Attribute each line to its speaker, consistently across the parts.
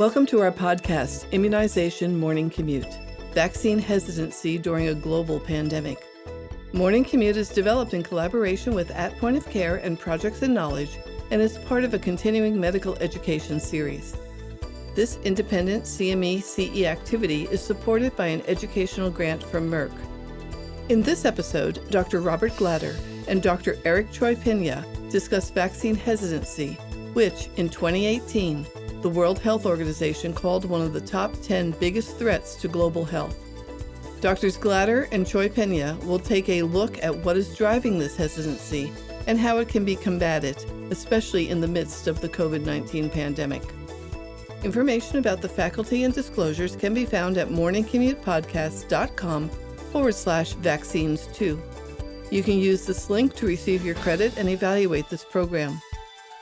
Speaker 1: Welcome to our podcast, Immunization Morning Commute, Vaccine Hesitancy During a Global Pandemic. Morning Commute is developed in collaboration with At Point of Care and Projects in Knowledge and is part of a continuing medical education series. This independent CME-CE activity is supported by an educational grant from Merck. In this episode, Dr. Robert Glatter and Dr. Eric Choi-Pena discuss vaccine hesitancy, which, in 2018, the World Health Organization called one of the top 10 biggest threats to global health. Drs. Glatter and Choi-Pena will take a look at what is driving this hesitancy and how it can be combated, especially in the midst of the COVID-19 pandemic. Information about the faculty and disclosures can be found at morningcommutepodcast.com/vaccines2. You can use this link to receive your credit and evaluate this program.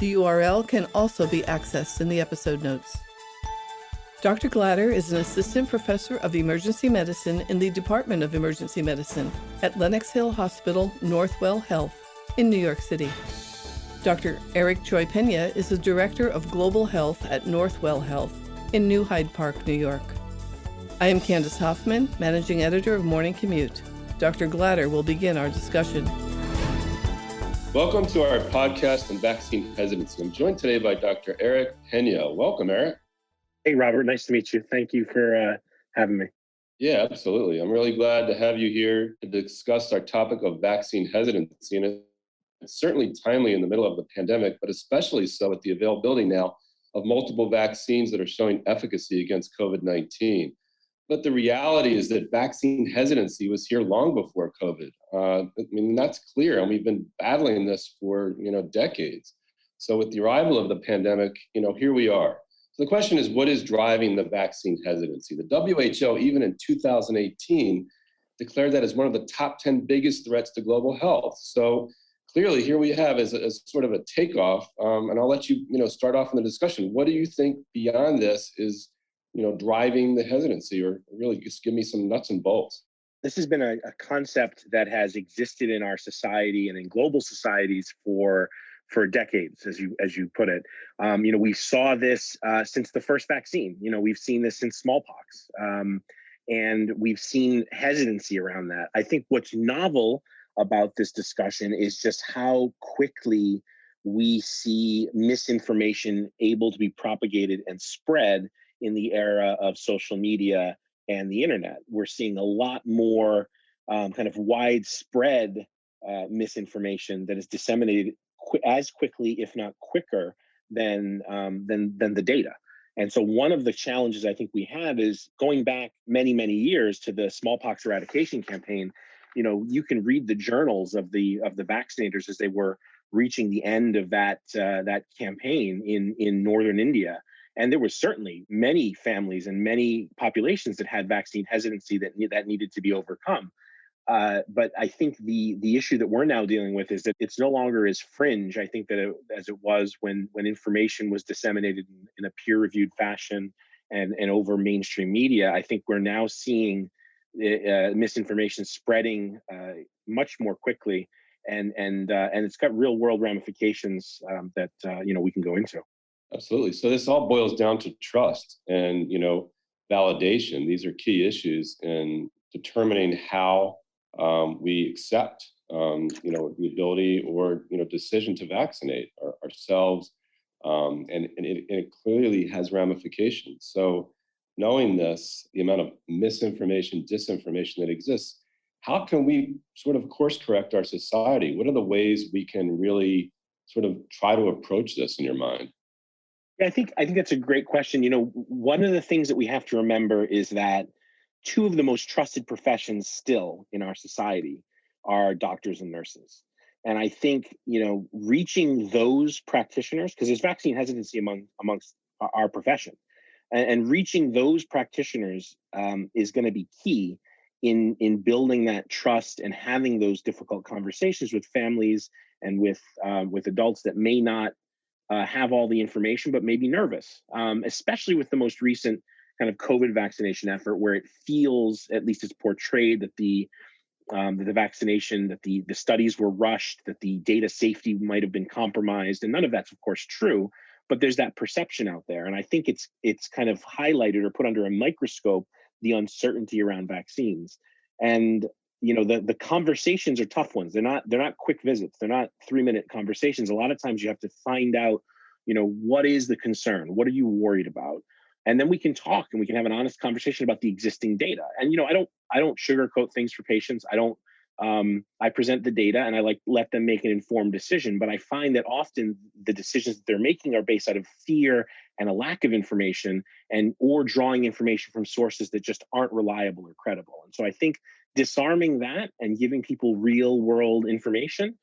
Speaker 1: The URL can also be accessed in the episode notes. Dr. Glatter is an assistant professor of emergency medicine in the Department of Emergency Medicine at Lenox Hill Hospital, Northwell Health in New York City. Dr. Eric Choi-Pena is the Director of Global Health at Northwell Health in New Hyde Park, New York. I am Candace Hoffman, Managing Editor of Morning Commute. Dr. Glatter will begin our discussion.
Speaker 2: Welcome to our podcast on vaccine hesitancy. I'm joined today by Dr. Eric Pena. Welcome, Eric.
Speaker 3: Hey, Robert. Nice to meet you. Thank you for having me.
Speaker 2: Yeah, absolutely. I'm really glad to have you here to discuss our topic of vaccine hesitancy. And it's certainly timely in the middle of the pandemic, but especially so with the availability now of multiple vaccines that are showing efficacy against COVID-19. But the reality is that vaccine hesitancy was here long before COVID. That's clear, and we've been battling this for decades. So with the arrival of the pandemic, here we are. So the question is, what is driving the vaccine hesitancy? The WHO, even in 2018, declared that as one of the top 10 biggest threats to global health. So clearly, here we have as sort of a takeoff, and I'll let you start off in the discussion. What do you think beyond this is driving the hesitancy, or really just give me some nuts and bolts?
Speaker 3: This has been a concept that has existed in our society and in global societies for decades, as you put it. We saw this since the first vaccine. We've seen this since smallpox, and we've seen hesitancy around that. I think what's novel about this discussion is just how quickly we see misinformation able to be propagated and spread in the era of social media and the internet. We're seeing a lot more kind of widespread misinformation that is disseminated as quickly, if not quicker, than the data. And so one of the challenges I think we have is going back many, many years to the smallpox eradication campaign. You can read the journals of the vaccinators as they were reaching the end of that campaign in northern India. And there were certainly many families and many populations that had vaccine hesitancy that needed to be overcome. But I think the issue that we're now dealing with is that it's no longer as fringe, I think, as it was when information was disseminated in a peer-reviewed fashion and over mainstream media. I think we're now seeing misinformation spreading much more quickly, and it's got real-world ramifications that we can go into.
Speaker 2: Absolutely. So this all boils down to trust and, validation. These are key issues in determining how we accept, the ability or, decision to vaccinate ourselves. And it clearly has ramifications. So knowing this, the amount of misinformation, disinformation that exists, how can we sort of course correct our society? What are the ways we can really sort of try to approach this in your mind?
Speaker 3: Yeah, I think that's a great question. One of the things that we have to remember is that two of the most trusted professions still in our society are doctors and nurses. And I think, reaching those practitioners, because there's vaccine hesitancy amongst our profession, and reaching those practitioners is going to be key in building that trust and having those difficult conversations with families and with adults that may not have all the information, but may be nervous, especially with the most recent kind of COVID vaccination effort, where it feels, at least it's portrayed, that the vaccination, that the studies were rushed, that the data safety might have been compromised. And none of that's, of course, true. but there's that perception out there. And I think it's kind of highlighted or put under a microscope the uncertainty around vaccines. And the conversations are tough ones. They're not quick visits. They're not 3-minute conversations. A lot of times you have to find out, what is the concern? What are you worried about? And then we can talk and we can have an honest conversation about the existing data. And I don't sugarcoat things for patients. I present the data and I let them make an informed decision. But I find that often the decisions that they're making are based out of fear and a lack of information, or drawing information from sources that just aren't reliable or credible. And so I think disarming that and giving people real world information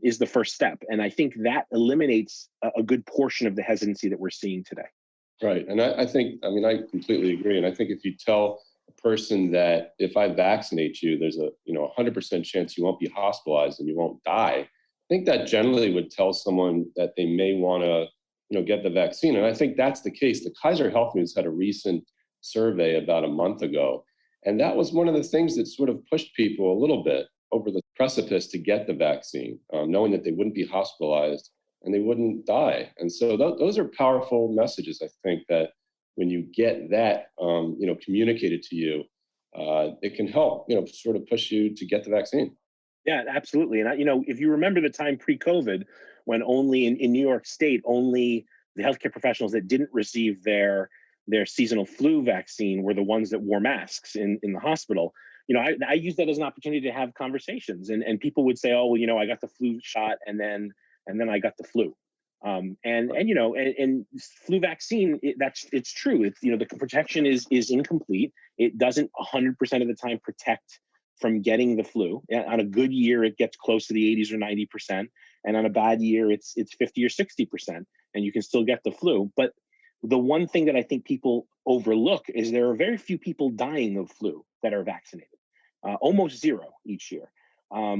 Speaker 3: is the first step. And I think that eliminates a good portion of the hesitancy that we're seeing today.
Speaker 2: Right. And I I completely agree. And I think if you tell a person that if I vaccinate you, there's a 100% chance you won't be hospitalized and you won't die, I think that generally would tell someone that they may want to get the vaccine. And I think that's the case. The Kaiser Health News had a recent survey about a month ago. And that was one of the things that sort of pushed people a little bit over the precipice to get the vaccine, knowing that they wouldn't be hospitalized and they wouldn't die. And so those are powerful messages, I think, that when you get that, communicated to you, it can help, sort of push you to get the vaccine.
Speaker 3: Yeah, absolutely. And if you remember the time pre-COVID, when only in New York State, only the healthcare professionals that didn't receive their seasonal flu vaccine were the ones that wore masks in the hospital. I use that as an opportunity to have conversations, and people would say, oh, well, I got the flu shot and then I got the flu. And flu vaccine, it's true. It's, the protection is incomplete. It doesn't 100% of the time protect from getting the flu. On a good year, it gets close to the 80s or 90%. And on a bad year, it's 50 or 60%, and you can still get the flu. But the one thing that I think people overlook is there are very few people dying of flu that are vaccinated, almost zero each year,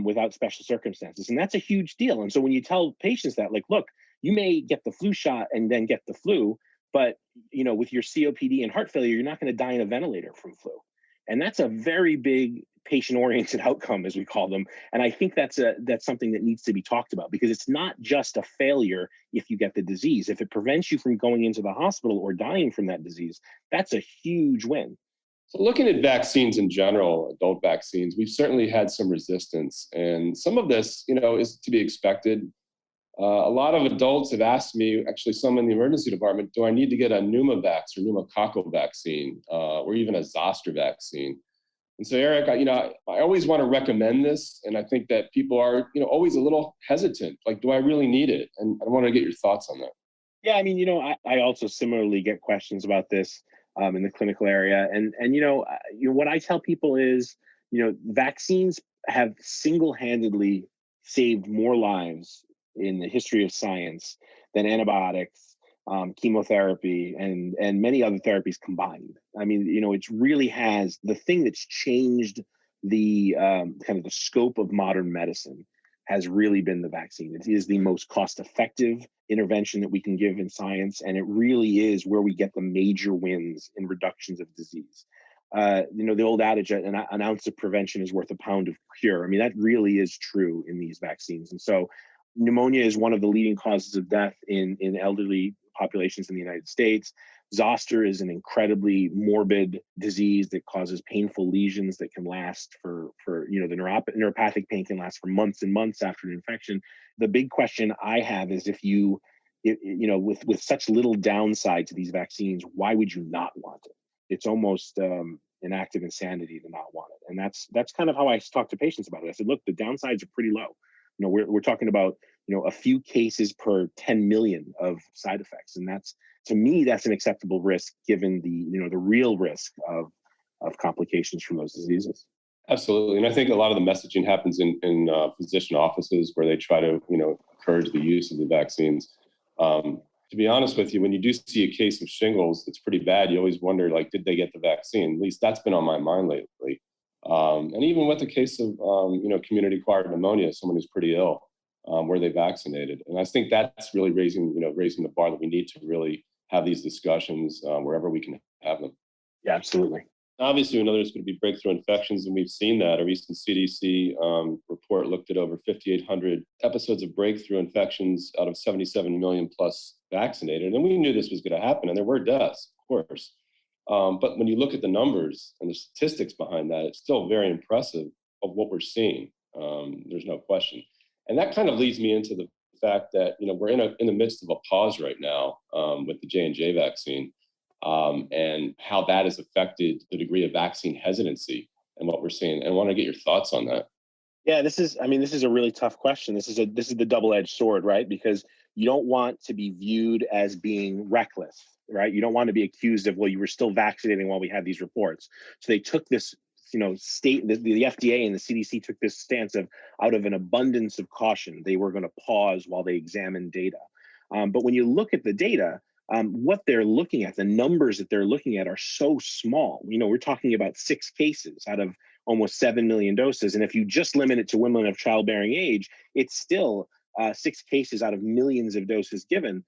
Speaker 3: without special circumstances. And that's a huge deal. And so when you tell patients that, look, you may get the flu shot and then get the flu, but with your COPD and heart failure, you're not going to die in a ventilator from flu. And that's a very big patient-oriented outcome, as we call them. And I think that's something that needs to be talked about, because it's not just a failure if you get the disease. If it prevents you from going into the hospital or dying from that disease, that's a huge win.
Speaker 2: So looking at vaccines in general, adult vaccines, we've certainly had some resistance. And some of this, is to be expected. A lot of adults have asked me, actually some in the emergency department, do I need to get a pneumavax or pneumococcal vaccine, or even a zoster vaccine? And so, Eric, I always want to recommend this. And I think that people are, always a little hesitant. Like, do I really need it? And I want to get your thoughts on that.
Speaker 3: Yeah, I also similarly get questions about this in the clinical area. And what I tell people is, vaccines have single-handedly saved more lives in the history of science than antibiotics, chemotherapy, and many other therapies combined. It really has, the thing that's changed the kind of the scope of modern medicine has really been the vaccine. It is the most cost-effective intervention that we can give in science, and it really is where we get the major wins in reductions of disease. The old adage, an ounce of prevention is worth a pound of cure. That really is true in these vaccines. And so pneumonia is one of the leading causes of death in elderly populations in the United States. Zoster is an incredibly morbid disease that causes painful lesions that can last for the neuropathic pain can last for months and months after an infection. The big question I have is with such little downside to these vaccines, why would you not want it? It's almost an act of insanity to not want it. And that's kind of how I talk to patients about it. I said, look, the downsides are pretty low. We're talking about a few cases per 10 million of side effects, and to me that's an acceptable risk given the real risk of complications from those diseases.
Speaker 2: Absolutely, and I think a lot of the messaging happens in physician offices where they try to encourage the use of the vaccines. To be honest with you, when you do see a case of shingles that's pretty bad, you always wonder, did they get the vaccine? At least that's been on my mind lately. And even with the case of, community-acquired pneumonia, someone who's pretty ill, were they vaccinated? And I think that's really raising the bar that we need to really have these discussions wherever we can have them.
Speaker 3: Yeah, absolutely.
Speaker 2: Obviously, we know there's going to be breakthrough infections, and we've seen that. A recent CDC report looked at over 5,800 episodes of breakthrough infections out of 77 million plus vaccinated. And we knew this was going to happen, and there were deaths, of course. But when you look at the numbers and the statistics behind that, it's still very impressive of what we're seeing. There's no question. And that kind of leads me into the fact that, we're in the midst of a pause right now with the J&J vaccine, and how that has affected the degree of vaccine hesitancy and what we're seeing. And I want to get your thoughts on that.
Speaker 3: Yeah, this is a really tough question. This is the double-edged sword, right? Because you don't want to be viewed as being reckless, right? You don't want to be accused of, well, you were still vaccinating while we had these reports. So they took this, the FDA and the CDC took this stance of, out of an abundance of caution, they were going to pause while they examined data. But when you look at the data, what they're looking at, the numbers that they're looking at are so small. We're talking about 6 cases out of almost 7 million doses. And if you just limit it to women of childbearing age, it's still 6 cases out of millions of doses given.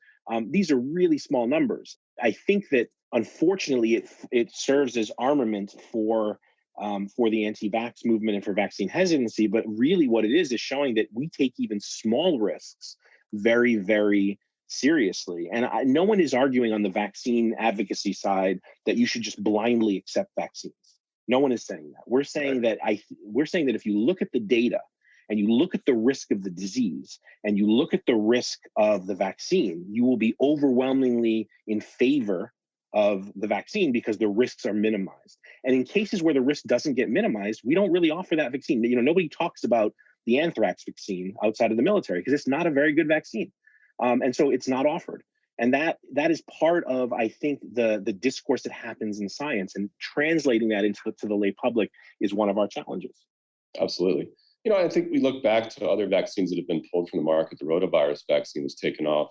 Speaker 3: These are really small numbers. I think that unfortunately it serves as armament for the anti-vax movement and for vaccine hesitancy. But really what it is showing that we take even small risks very, very seriously. And no one is arguing on the vaccine advocacy side that you should just blindly accept vaccines. No one is saying that. We're saying that if you look at the data and you look at the risk of the disease and you look at the risk of the vaccine, you will be overwhelmingly in favor of the vaccine because the risks are minimized. And in cases where the risk doesn't get minimized, we don't really offer that vaccine. Nobody talks about the anthrax vaccine outside of the military because it's not a very good vaccine. And so it's not offered. And that is part of, I think, the discourse that happens in science, and translating that into the lay public is one of our challenges.
Speaker 2: Absolutely. I think we look back to other vaccines that have been pulled from the market. The rotavirus vaccine was taken off,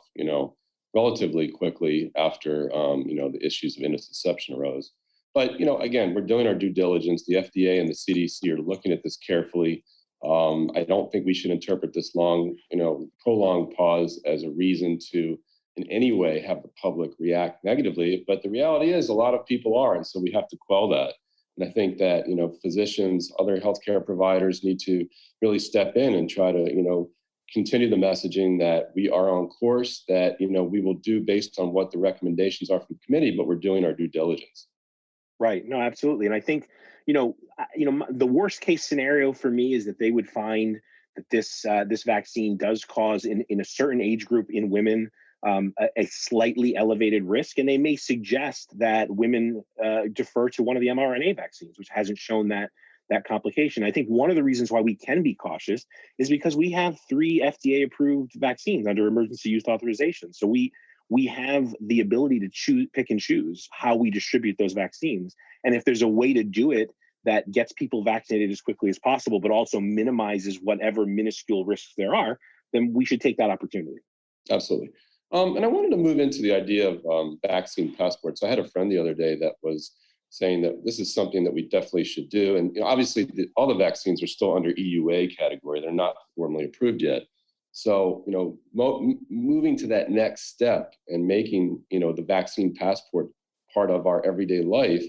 Speaker 2: relatively quickly after, the issues of intussusception arose. But, again, we're doing our due diligence. The FDA and the CDC are looking at this carefully. I don't think we should interpret this prolonged pause as a reason to in any way have the public react negatively. But the reality is a lot of people are, and so we have to quell that. And I think that, physicians, other healthcare providers need to really step in and try to, continue the messaging that we are on course, that, we will do based on what the recommendations are from the committee, but we're doing our due diligence.
Speaker 3: Right. No, absolutely. And I think, the worst case scenario for me is that they would find that this vaccine does cause in a certain age group in women a slightly elevated risk, and they may suggest that women defer to one of the mRNA vaccines, which hasn't shown that complication. I think one of the reasons why we can be cautious is because we have 3 FDA-approved vaccines under emergency use authorization. So we have the ability to pick and choose how we distribute those vaccines. And if there's a way to do it that gets people vaccinated as quickly as possible, but also minimizes whatever minuscule risks there are, then we should take that opportunity.
Speaker 2: Absolutely. And I wanted to move into the idea of vaccine passports. I had a friend the other day that was saying that this is something that we definitely should do. And obviously, all the vaccines are still under EUA category. They're not formally approved yet. So, moving to that next step and making, the vaccine passport part of our everyday life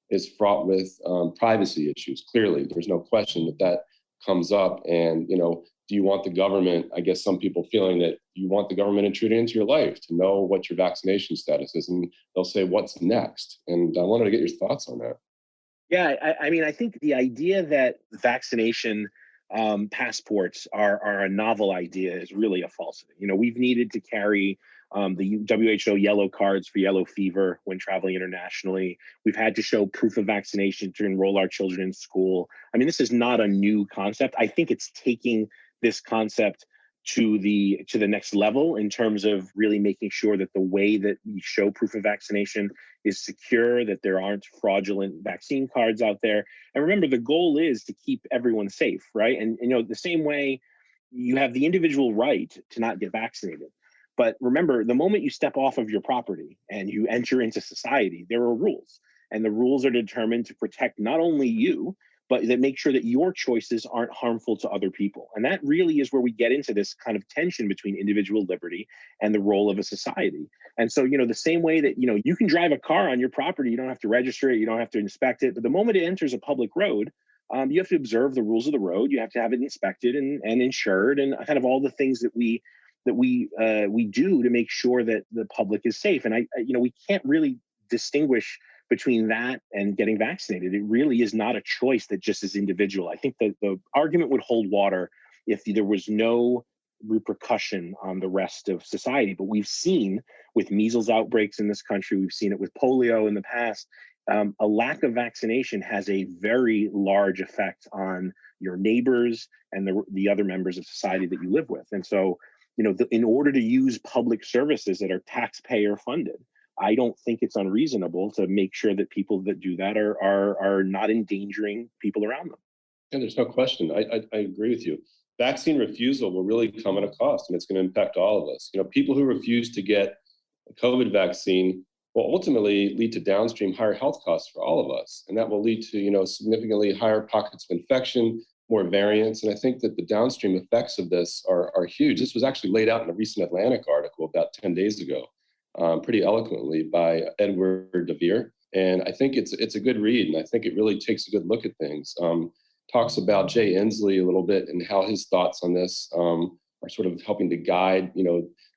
Speaker 2: is fraught with privacy issues. Clearly, there's no question that comes up. And, do you want the government, I guess some people feeling that you want the government intruding into your life to know what your vaccination status is, and they'll say, what's next? And I wanted to get your thoughts on that.
Speaker 3: Yeah, I think the idea that vaccination passports are a novel idea is really a falsity. We've needed to carry the WHO yellow cards for yellow fever when traveling internationally. We've had to show proof of vaccination to enroll our children in school. This is not a new concept. I think it's taking this concept to the next level in terms of really making sure that the way that we show proof of vaccination is secure, that there aren't fraudulent vaccine cards out there. And remember, the goal is to keep everyone safe, right? And the same way you have the individual right to not get vaccinated. But remember, the moment you step off of your property and you enter into society, there are rules. And the rules are determined to protect not only you, but that make sure that your choices aren't harmful to other people. And that really is where we get into this kind of tension between individual liberty and the role of a society. And so, the same way that, you can drive a car on your property, you don't have to register it, you don't have to inspect it. But the moment it enters a public road, you have to observe the rules of the road. You have to have it inspected and insured, and kind of all the things that we we do to make sure that the public is safe. And we can't really distinguish between that and getting vaccinated. It really is not a choice that just is individual. I think that the argument would hold water if there was no repercussion on the rest of society. But we've seen with measles outbreaks in this country, we've seen it with polio in the past. A lack of vaccination has a very large effect on your neighbors and the other members of society that you live with. And so, in order to use public services that are taxpayer funded, I don't think it's unreasonable to make sure that people that do that are not endangering people around them.
Speaker 2: And there's no question. I agree with you. Vaccine refusal will really come at a cost, and it's going to impact all of us. People who refuse to get a COVID vaccine will ultimately lead to downstream higher health costs for all of us, and that will lead to significantly higher pockets of infection, more variants, and I think that the downstream effects of this are huge. This was actually laid out in a recent Atlantic article about 10 days ago, pretty eloquently by Edward DeVere, and I think it's a good read, and I think it really takes a good look at things. Talks about Jay Inslee a little bit and how his thoughts on this are sort of helping to guide,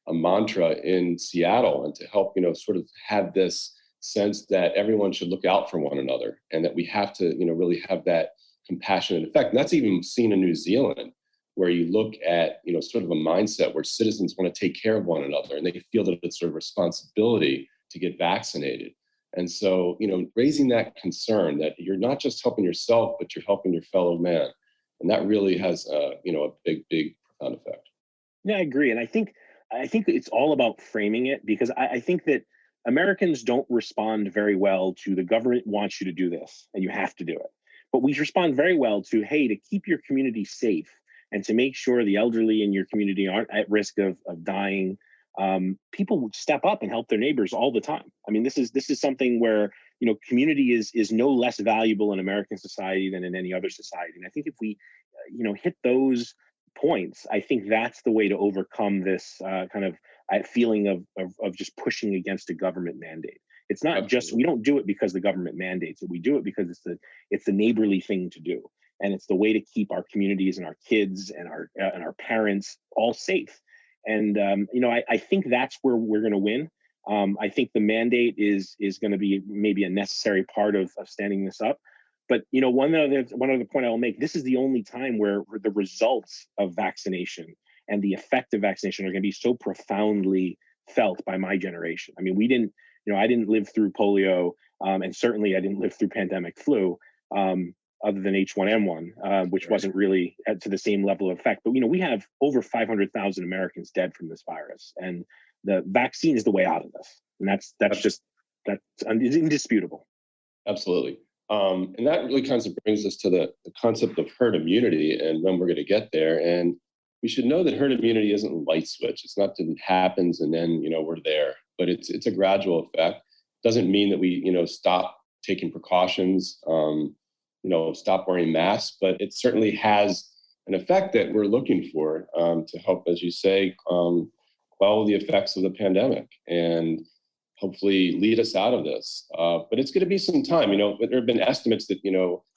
Speaker 2: a mantra in Seattle, and to help, sort of have this sense that everyone should look out for one another, and that we have to, really have that compassionate effect. And that's even seen in New Zealand, where you look at, sort of a mindset where citizens want to take care of one another, and they feel that it's their responsibility to get vaccinated. And so, raising that concern that you're not just helping yourself, but you're helping your fellow man. And that really has, a big, profound effect.
Speaker 3: Yeah, I agree. And I think it's all about framing it, because I think that Americans don't respond very well to the government wants you to do this and you have to do it. But we respond very well to, hey, to keep your community safe and to make sure the elderly in your community aren't at risk of dying. People would step up and help their neighbors all the time. I mean, this is something where community is no less valuable in American society than in any other society. And I think if we hit those points, I think that's the way to overcome this kind of feeling of just pushing against a government mandate. It's not just, we don't do it because the government mandates it. We do it because it's the neighborly thing to do, and it's the way to keep our communities and our kids and our parents all safe. And I think that's where we're going to win. I think the mandate is going to be maybe a necessary part of standing this up. But one other point I will make: this is the only time where the results of vaccination and the effect of vaccination are going to be so profoundly felt by my generation. I mean, I didn't live through polio, and certainly I didn't live through pandemic flu. Other than H1N1, which wasn't really to the same level of effect. But we have over 500,000 Americans dead from this virus, and the vaccine is the way out of this. And that's indisputable.
Speaker 2: Absolutely. And that really kind of brings us to the concept of herd immunity and when we're going to get there. And we should know that herd immunity isn't a light switch. It's not that it happens and then we're there, but it's a gradual effect. Doesn't mean that we stop taking precautions. Stop wearing masks, but it certainly has an effect that we're looking for to help, as you say, quell the effects of the pandemic and hopefully lead us out of this. But it's going to be some time. There have been estimates that,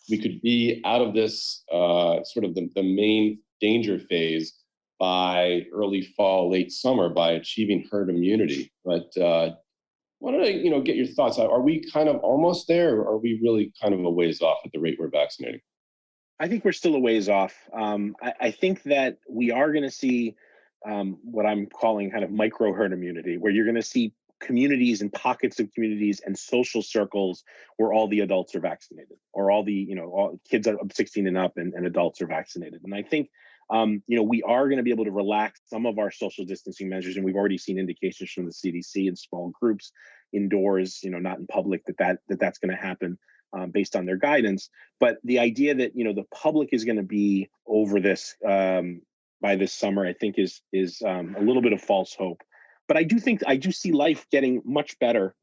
Speaker 2: we could be out of this sort of the main danger phase by early fall, late summer by achieving herd immunity. But why don't I, get your thoughts? Are we kind of almost there, or are we really kind of a ways off at the rate we're vaccinating?
Speaker 3: I think we're still a ways off. I think that we are going to see what I'm calling kind of micro herd immunity, where you're going to see communities and pockets of communities and social circles where all the adults are vaccinated, or all the all kids are 16 and up and adults are vaccinated. And I think we are going to be able to relax some of our social distancing measures, and we've already seen indications from the CDC in small groups, indoors, not in public, that's going to happen based on their guidance. But the idea that the public is going to be over this by this summer, I think is a little bit of false hope. But I do see life getting much better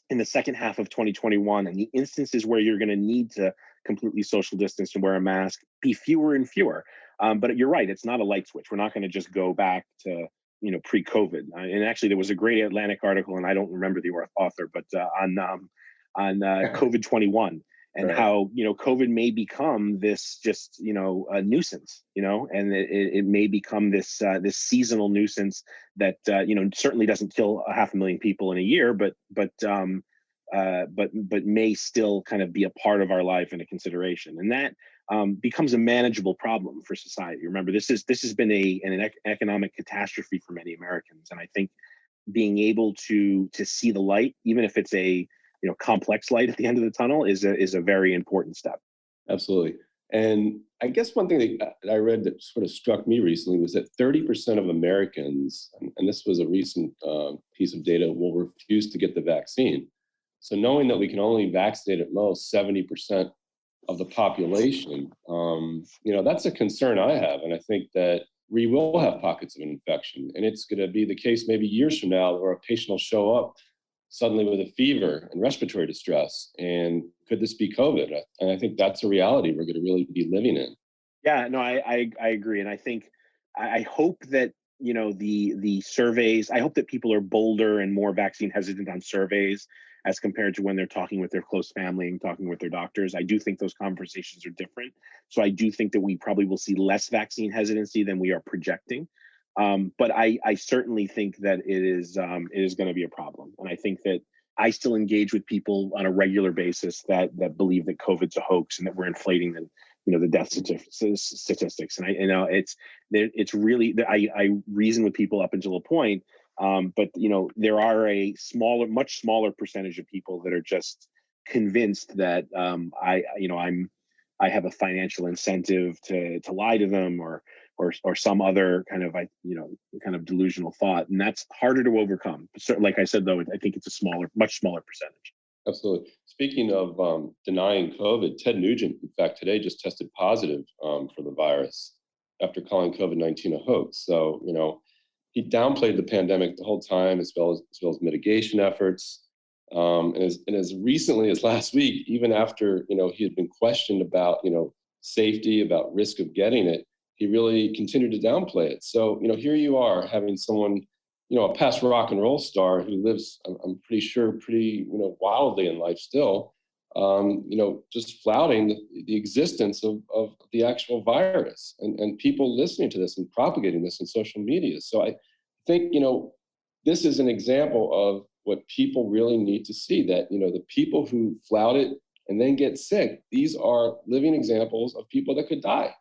Speaker 3: in the second half of 2021, and the instances where you're going to need to completely social distance and wear a mask be fewer and fewer. But you're right; it's not a light switch. We're not going to just go back to pre-COVID. And actually, there was a great Atlantic article, and I don't remember the author, but on COVID-21, and
Speaker 2: Right.
Speaker 3: how, COVID may become this just, a nuisance, and it may become this seasonal nuisance that, certainly doesn't kill a 500,000 people in a year, but may still kind of be a part of our life and a consideration, and that becomes a manageable problem for society. Remember, this has been an economic catastrophe for many Americans, and I think being able to see the light, even if it's a complex light at the end of the tunnel, is a very important step.
Speaker 2: Absolutely. And I guess one thing that I read that sort of struck me recently was that 30% of Americans, and this was a recent piece of data, will refuse to get the vaccine. So knowing that we can only vaccinate at most 70% of the population, that's a concern I have. And I think that we will have pockets of infection. And it's going to be the case maybe years from now where a patient will show up suddenly with a fever and respiratory distress. And could this be COVID? And I think that's a reality we're going to really be living in.
Speaker 3: Yeah, no, I agree, and I think I hope that the surveys. I hope that people are bolder and more vaccine hesitant on surveys as compared to when they're talking with their close family and talking with their doctors. I do think those conversations are different. So I do think that we probably will see less vaccine hesitancy than we are projecting. But I certainly think that it is going to be a problem, and I think that I still engage with people on a regular basis that believe that COVID's a hoax and that we're inflating the death statistics. And it's really, I reason with people up until a point, but there are a much smaller percentage of people that are just convinced that I have a financial incentive to lie to them, or some other kind of delusional thought, and that's harder to overcome. So, like I said, though, I think it's much smaller percentage.
Speaker 2: Absolutely. Speaking of denying COVID, Ted Nugent, in fact, today just tested positive for the virus after calling COVID-19 a hoax. So, he downplayed the pandemic the whole time, as well as mitigation efforts. And as recently as last week, even after he had been questioned about safety, about risk of getting it, he really continued to downplay it. So here you are having someone, a past rock and roll star who lives, I'm pretty sure, pretty wildly in life still, just flouting the existence of the actual virus, and people listening to this and propagating this in social media. So I think this is an example of what people really need to see, that the people who flout it and then get sick, these are living examples of people that could die.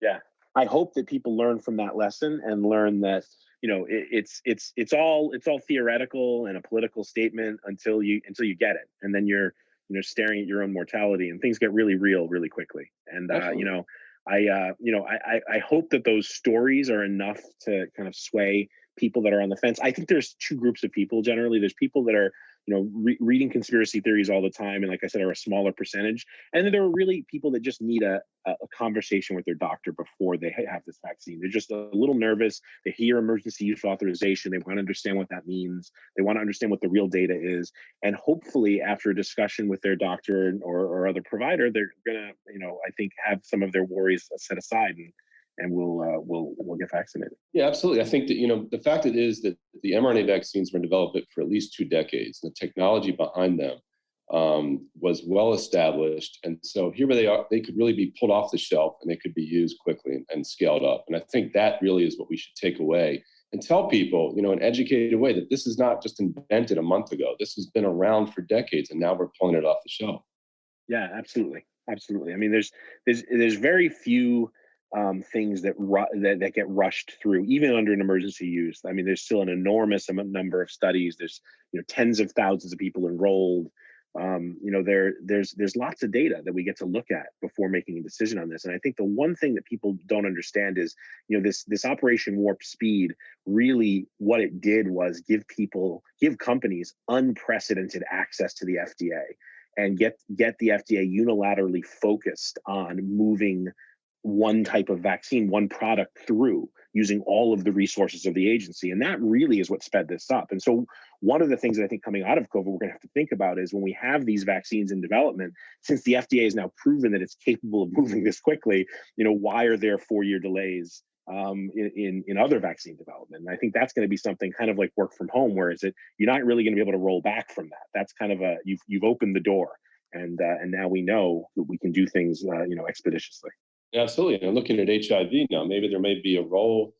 Speaker 3: Yeah, I hope that people learn from that lesson and learn that it's all theoretical and a political statement until you get it, and then you're staring at your own mortality, and things get really real really quickly. And
Speaker 2: Absolutely.
Speaker 3: I hope that those stories are enough to kind of sway people that are on the fence. I think there's two groups of people generally. There's people that are reading conspiracy theories all the time, and like I said, are a smaller percentage. And then there are really people that just need a conversation with their doctor before they have this vaccine. They're just a little nervous. They hear emergency use authorization. They want to understand what that means. They want to understand what the real data is. And hopefully, after a discussion with their doctor or other provider, they're gonna, I think, have some of their worries set aside, and we'll get vaccinated.
Speaker 2: Yeah, absolutely. I think that the fact it is that the mRNA vaccines were developed for at least 2 decades. The technology behind them was well established, and so here they are. They could really be pulled off the shelf, and they could be used quickly and scaled up. And I think that really is what we should take away and tell people, in an educated way, that this is not just invented a month ago. This has been around for decades, and now we're pulling it off the shelf.
Speaker 3: Yeah, absolutely, absolutely. I mean, there's very few things that get rushed through, even under an emergency use. I mean, there's still an enormous number of studies. There's tens of thousands of people enrolled. There's lots of data that we get to look at before making a decision on this. And I think the one thing that people don't understand is, this Operation Warp Speed, really what it did was give companies unprecedented access to the FDA, and get the FDA unilaterally focused on moving one type of vaccine, one product through, using all of the resources of the agency. And that really is what sped this up. And so one of the things that I think coming out of COVID, we're going to have to think about is, when we have these vaccines in development, since the FDA has now proven that it's capable of moving this quickly, why are there 4-year delays in other vaccine development? And I think that's going to be something kind of like work from home, where you're not really going to be able to roll back from that. That's kind of you've opened the door. and now we know that we can do things expeditiously.
Speaker 2: Absolutely. And looking at HIV now, maybe there may be a role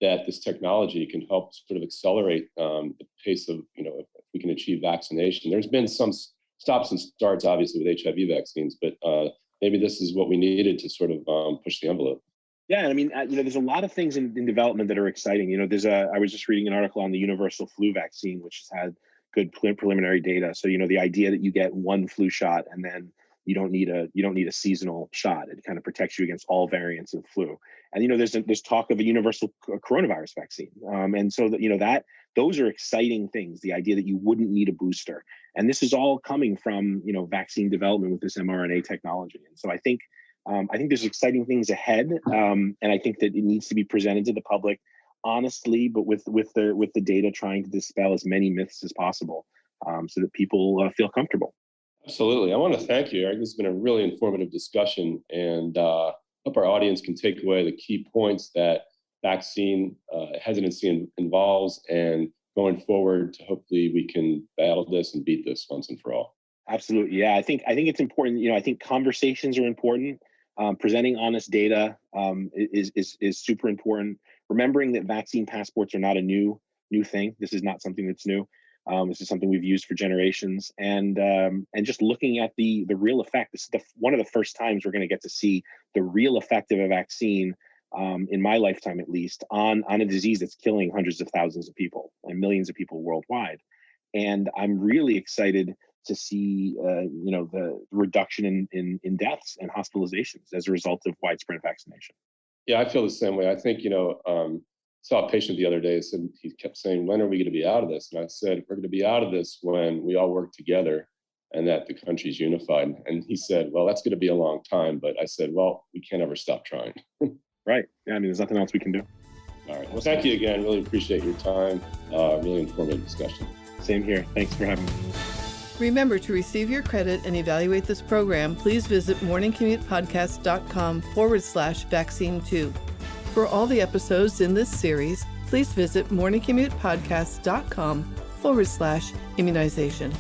Speaker 2: that this technology can help sort of accelerate the pace of, if we can achieve vaccination. There's been some stops and starts, obviously, with HIV vaccines, but maybe this is what we needed to sort of push the envelope.
Speaker 3: Yeah, I mean, there's a lot of things in development that are exciting. I was just reading an article on the universal flu vaccine, which has had good preliminary data. So, the idea that you get one flu shot and then you don't need a seasonal shot. It kind of protects you against all variants of flu. And there's talk of a universal coronavirus vaccine. And so that those are exciting things. The idea that you wouldn't need a booster, and this is all coming from vaccine development with this mRNA technology. And so I think there's exciting things ahead, and I think that it needs to be presented to the public honestly, but with the data, trying to dispel as many myths as possible, so that people feel comfortable.
Speaker 2: Absolutely. I want to thank you, Eric. This has been a really informative discussion, and hope our audience can take away the key points that vaccine hesitancy involves, and going forward, hopefully we can battle this and beat this once and for all.
Speaker 3: Absolutely. Yeah, I think it's important. I think conversations are important. Presenting honest data is super important. Remembering that vaccine passports are not a new thing. This is not something that's new. This is something we've used for generations, and just looking at the real effect. This is one of the first times we're going to get to see the real effect of a vaccine, in my lifetime at least, on a disease that's killing hundreds of thousands of people and millions of people worldwide. And I'm really excited to see the reduction in deaths and hospitalizations as a result of widespread vaccination.
Speaker 2: Yeah, I feel the same way. I think saw a patient the other day. He kept saying, "When are we going to be out of this?" And I said, "We're going to be out of this when we all work together and that the country's unified." And he said, "Well, that's going to be a long time." But I said, "Well, we can't ever stop trying."
Speaker 3: Right. Yeah, I mean, there's nothing else we can do.
Speaker 2: All right. Well, thank you again. Really appreciate your time. Really informative discussion.
Speaker 3: Same here. Thanks for having me.
Speaker 1: Remember, to receive your credit and evaluate this program, please visit morningcommutepodcast.com/vaccine2. For all the episodes in this series, please visit morningcommutepodcast.com/immunization.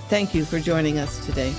Speaker 1: Thank you for joining us today.